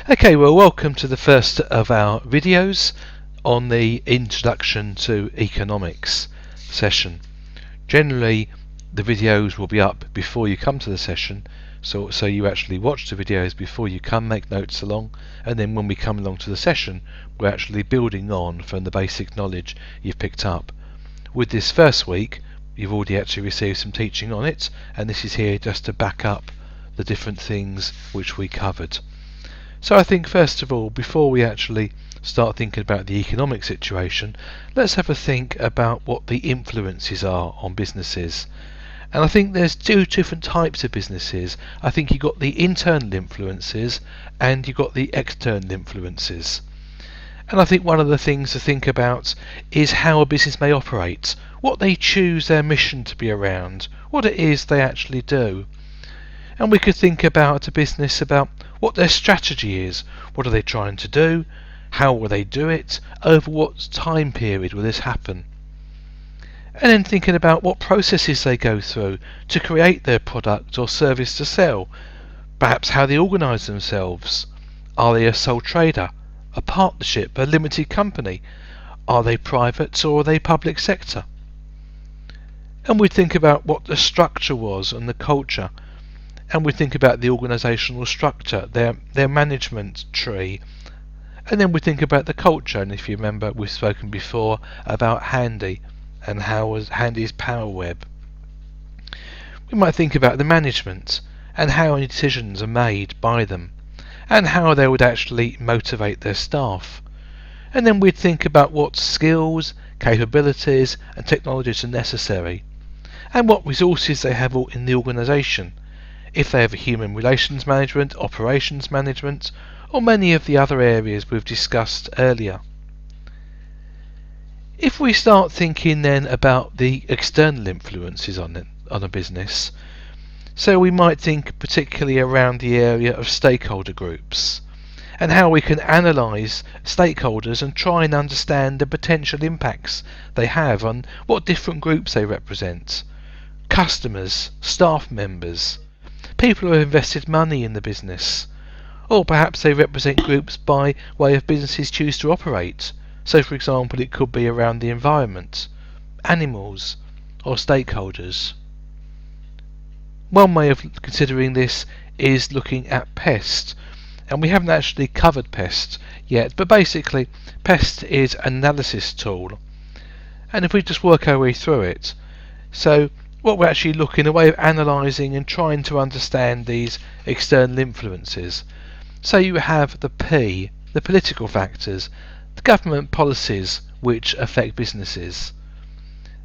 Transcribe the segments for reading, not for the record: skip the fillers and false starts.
Okay, well, welcome to the first of our videos on the Introduction to Economics session. Generally, the videos will be up before you come to the session, so you actually watch the videos before you come, make notes along, and then when we come along to the session, we're actually building on from the basic knowledge you've picked up. With this first week, you've already actually received some teaching on it, and this is here just to back up the different things which we covered. So I think first of all, before we actually start thinking about the economic situation, let's have a think about what the influences are on businesses. And I think there's two different types of businesses. I think you've got the internal influences and you've got the external influences. And I think one of the things to think about is how a business may operate, what they choose their mission to be around, what it is they actually do. And we could think about a business about what their strategy is, what are they trying to do, how will they do it, over what time period will this happen. And then thinking about what processes they go through to create their product or service to sell, perhaps how they organise themselves. Are they a sole trader, a partnership, a limited company? Are they private or are they public sector? And we'd think about what the structure was and the culture. And we think about the organisational structure, their management tree, and then we think about the culture. And if you remember, we've spoken before about Handy and how was Handy's power web. We might think about the management and how any decisions are made by them, and how they would actually motivate their staff. And then we'd think about what skills, capabilities, and technologies are necessary, and what resources they have in the organisation. If they have a human relations management, operations management, or many of the other areas we've discussed earlier. If we start thinking then about the external influences on a business, so we might think particularly around the area of stakeholder groups, and how we can analyse stakeholders and try and understand the potential impacts they have on what different groups they represent. Customers, staff members, people who have invested money in the business, or perhaps they represent groups by way of businesses choose to operate. So for example, it could be around the environment, animals, or stakeholders. One way of considering this is looking at PEST, and we haven't actually covered PEST yet, but basically PEST is an analysis tool, and if we just work our way through it, so what we're actually looking, a way of analysing and trying to understand these external influences. So you have the P, the political factors, the government policies which affect businesses.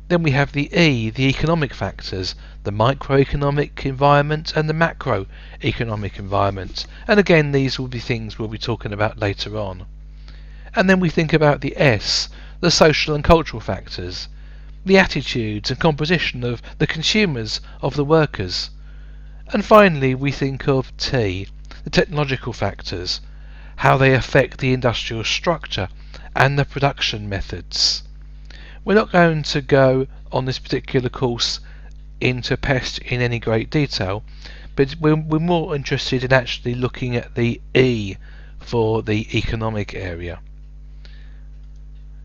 Then we have the E, the economic factors, the microeconomic environment and the macroeconomic environment. And again, these will be things we'll be talking about later on. And then we think about the S, the social and cultural factors, the attitudes and composition of the consumers, of the workers. And finally we think of T, the technological factors, how they affect the industrial structure and the production methods. We're not going to go on this particular course into PEST in any great detail, but we're more interested in actually looking at the E for the economic area.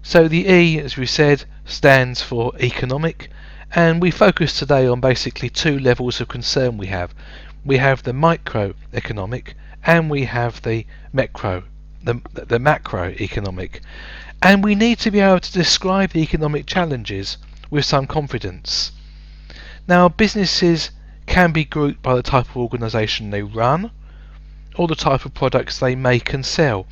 So the E, as we said, stands for economic, and we focus today on basically two levels of concern we have. We have the microeconomic and we have the macroeconomic. And we need to be able to describe the economic challenges with some confidence. Now, businesses can be grouped by the type of organisation they run or the type of products they make and sell.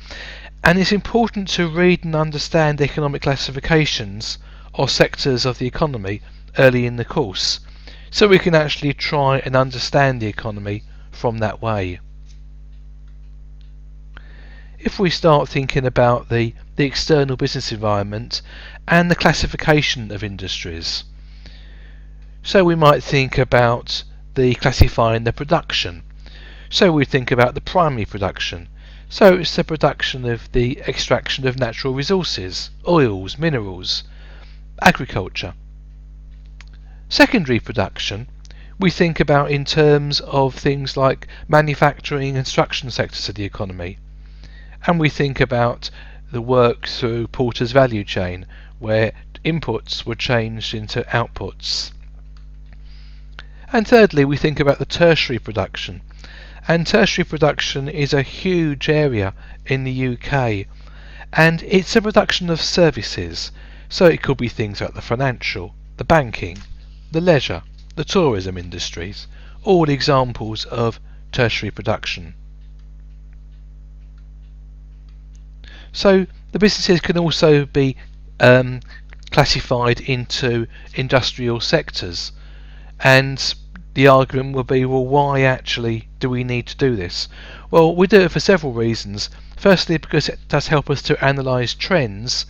And it's important to read and understand economic classifications or sectors of the economy early in the course, so we can actually try and understand the economy from that way. If we start thinking about the external business environment and the classification of industries, so we might think about the classifying the production. So we think about the primary production. So it's the production of the extraction of natural resources, oils, minerals, agriculture. Secondary production we think about in terms of things like manufacturing and construction sectors of the economy. And we think about the work through Porter's value chain, where inputs were changed into outputs. And thirdly, we think about the tertiary production. And tertiary production is a huge area in the UK, and it's a production of services. So it could be things like the financial, the banking, the leisure, the tourism industries, all examples of tertiary production. So the businesses can also be classified into industrial sectors, and the argument will be, well, why actually do we need to do this? Well, we do it for several reasons. Firstly, because it does help us to analyse trends,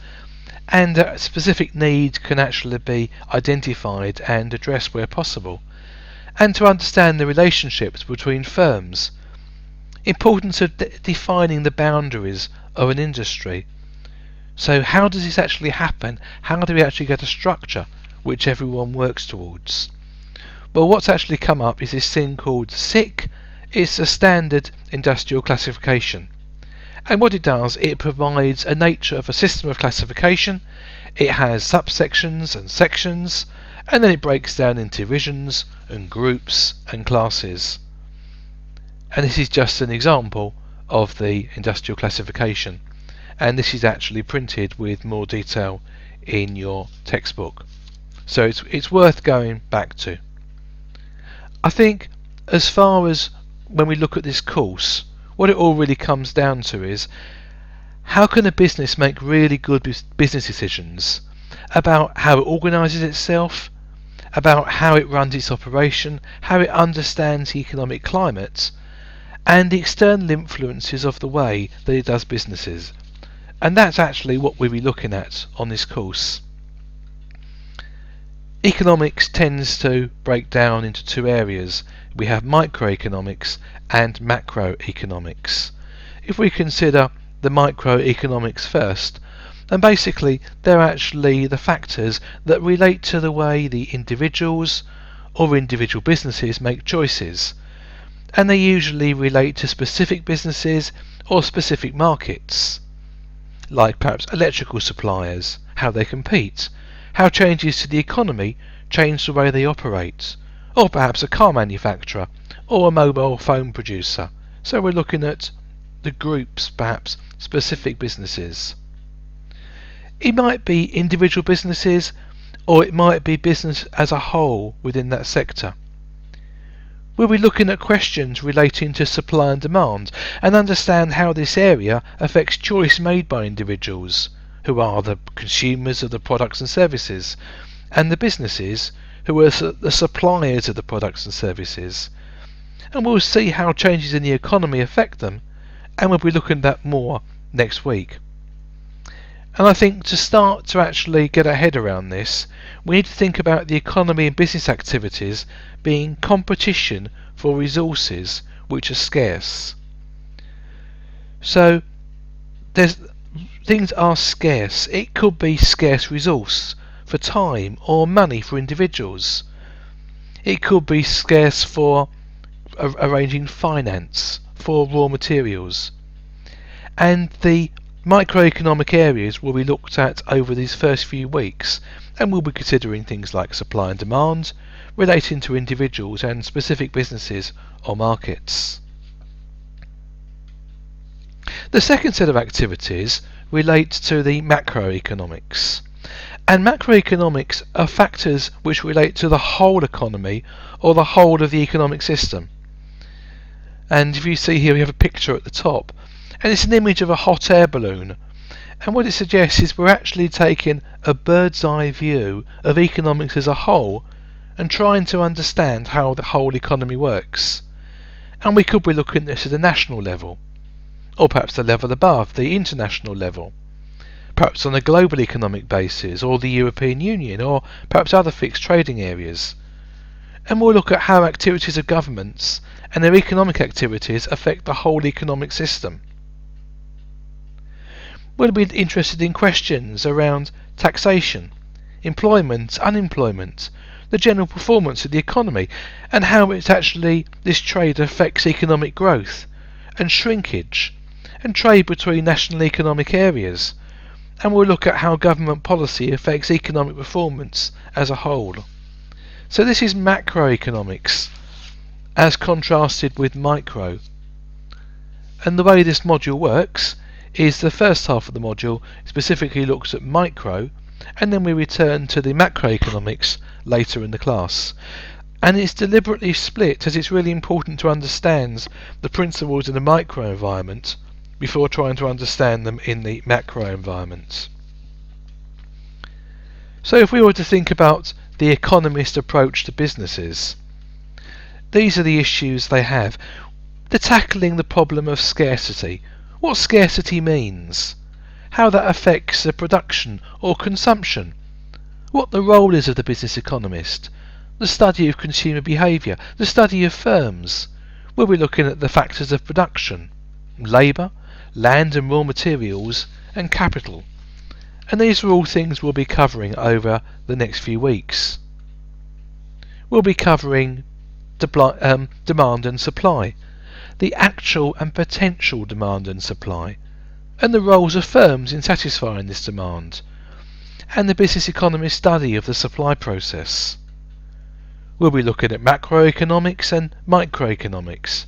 and that specific needs can actually be identified and addressed where possible, and to understand the relationships between firms. Importance of defining the boundaries of an industry. So how does this actually happen? How do we actually get a structure which everyone works towards? Well, what's actually come up is this thing called SIC. It's a standard industrial classification. And what it does, it provides a nature of a system of classification. It has subsections and sections, and then it breaks down into divisions and groups and classes. And this is just an example of the industrial classification. And this is actually printed with more detail in your textbook. So it's worth going back to. I think as far as when we look at this course, what it all really comes down to is, how can a business make really good business decisions about how it organises itself, about how it runs its operation, how it understands the economic climate, and the external influences of the way that it does businesses. And that's actually what we'll be looking at on this course. Economics tends to break down into two areas. We have microeconomics and macroeconomics. If we consider the microeconomics first, then basically they're actually the factors that relate to the way the individuals or individual businesses make choices, and they usually relate to specific businesses or specific markets, like perhaps electrical suppliers, how they compete, how changes to the economy change the way they operate, or perhaps a car manufacturer or a mobile phone producer. So we're looking at the groups, perhaps specific businesses. It might be individual businesses, or it might be business as a whole within that sector. We'll be looking at questions relating to supply and demand, and understand how this area affects choice made by individuals, who are the consumers of the products and services, and the businesses, who are the suppliers of the products and services. And we'll see how changes in the economy affect them, and we'll be looking at that more next week. And I think to start to actually get our head around this, we need to think about the economy and business activities being competition for resources which are scarce. So things are scarce. It could be scarce resource for time or money for individuals. It could be scarce for arranging finance, for raw materials. And the microeconomic areas will be looked at over these first few weeks, and we'll be considering things like supply and demand, relating to individuals and specific businesses or markets. The second set of activities relate to the macroeconomics. And macroeconomics are factors which relate to the whole economy or the whole of the economic system. And if you see here, we have a picture at the top, and it's an image of a hot air balloon. And what it suggests is we're actually taking a bird's eye view of economics as a whole and trying to understand how the whole economy works. And we could be looking at this at the national level, or perhaps the level above, the international level, perhaps on a global economic basis, or the European Union, or perhaps other fixed trading areas. And we'll look at how activities of governments and their economic activities affect the whole economic system. We'll be interested in questions around taxation, employment, unemployment, the general performance of the economy, and how this trade affects economic growth and shrinkage, and trade between national economic areas, and we'll look at how government policy affects economic performance as a whole. So this is macroeconomics as contrasted with micro. And the way this module works is the first half of the module specifically looks at micro, and then we return to the macroeconomics later in the class. And it's deliberately split as it's really important to understand the principles in the micro environment before trying to understand them in the macro environment. So if we were to think about the economist approach to businesses, these are the issues they have. They're tackling the problem of scarcity, what scarcity means, how that affects the production or consumption, what the role is of the business economist, the study of consumer behaviour, the study of firms. We'll be looking at the factors of production, labour, land and raw materials, and capital. And these are all things we'll be covering over the next few weeks. We'll be covering demand and supply, the actual and potential demand and supply, and the roles of firms in satisfying this demand, and the business economist study of the supply process. We'll be looking at macroeconomics and microeconomics,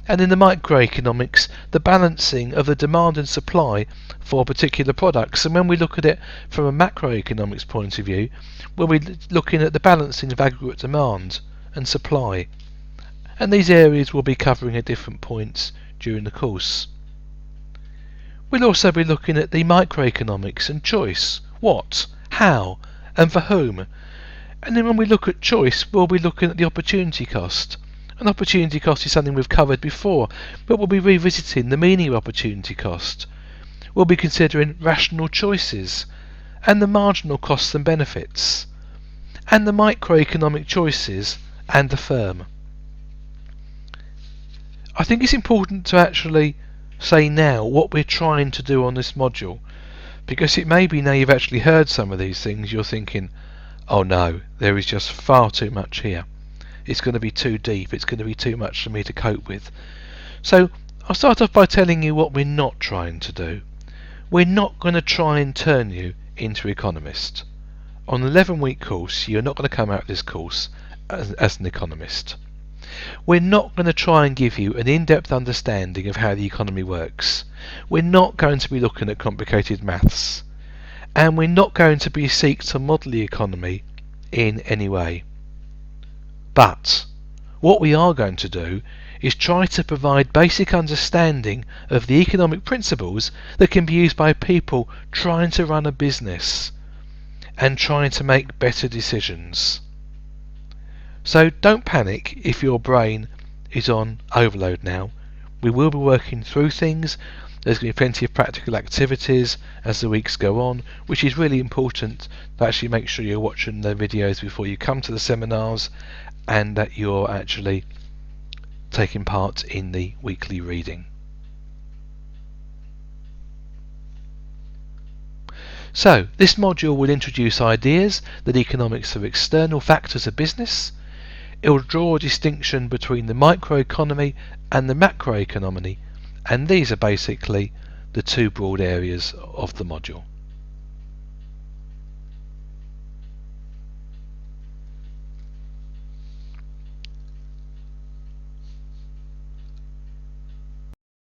and in the microeconomics the balancing of the demand and supply for particular products. And when we look at it from a macroeconomics point of view, we'll be looking at the balancing of aggregate demand and supply, and these areas we'll be covering at different points during the course. We'll also be looking at the microeconomics and choice, what, how, and for whom. And then when we look at choice, we'll be looking at the opportunity cost. An opportunity cost is something we've covered before, but we'll be revisiting the meaning of opportunity cost. We'll be considering rational choices, and the marginal costs and benefits, and the microeconomic choices and the firm. I think it's important to actually say now what we're trying to do on this module, because it may be now you've actually heard some of these things, you're thinking, oh no, there is just far too much here. It's going to be too deep, it's going to be too much for me to cope with. So I'll start off by telling you what we're not trying to do. We're not going to try and turn you into an economist. On an 11-week course, you're not going to come out of this course as an economist. We're not going to try and give you an in-depth understanding of how the economy works. We're not going to be looking at complicated maths. And we're not going to be seek to model the economy in any way. But what we are going to do is try to provide basic understanding of the economic principles that can be used by people trying to run a business and trying to make better decisions. So don't panic if your brain is on overload now. We will be working through things. There's going to be plenty of practical activities as the weeks go on, which is really important to actually make sure you're watching the videos before you come to the seminars, and that you're actually taking part in the weekly reading. So this module will introduce ideas that economics are external factors of business. It will draw a distinction between the microeconomy and the macroeconomy, and these are basically the two broad areas of the module.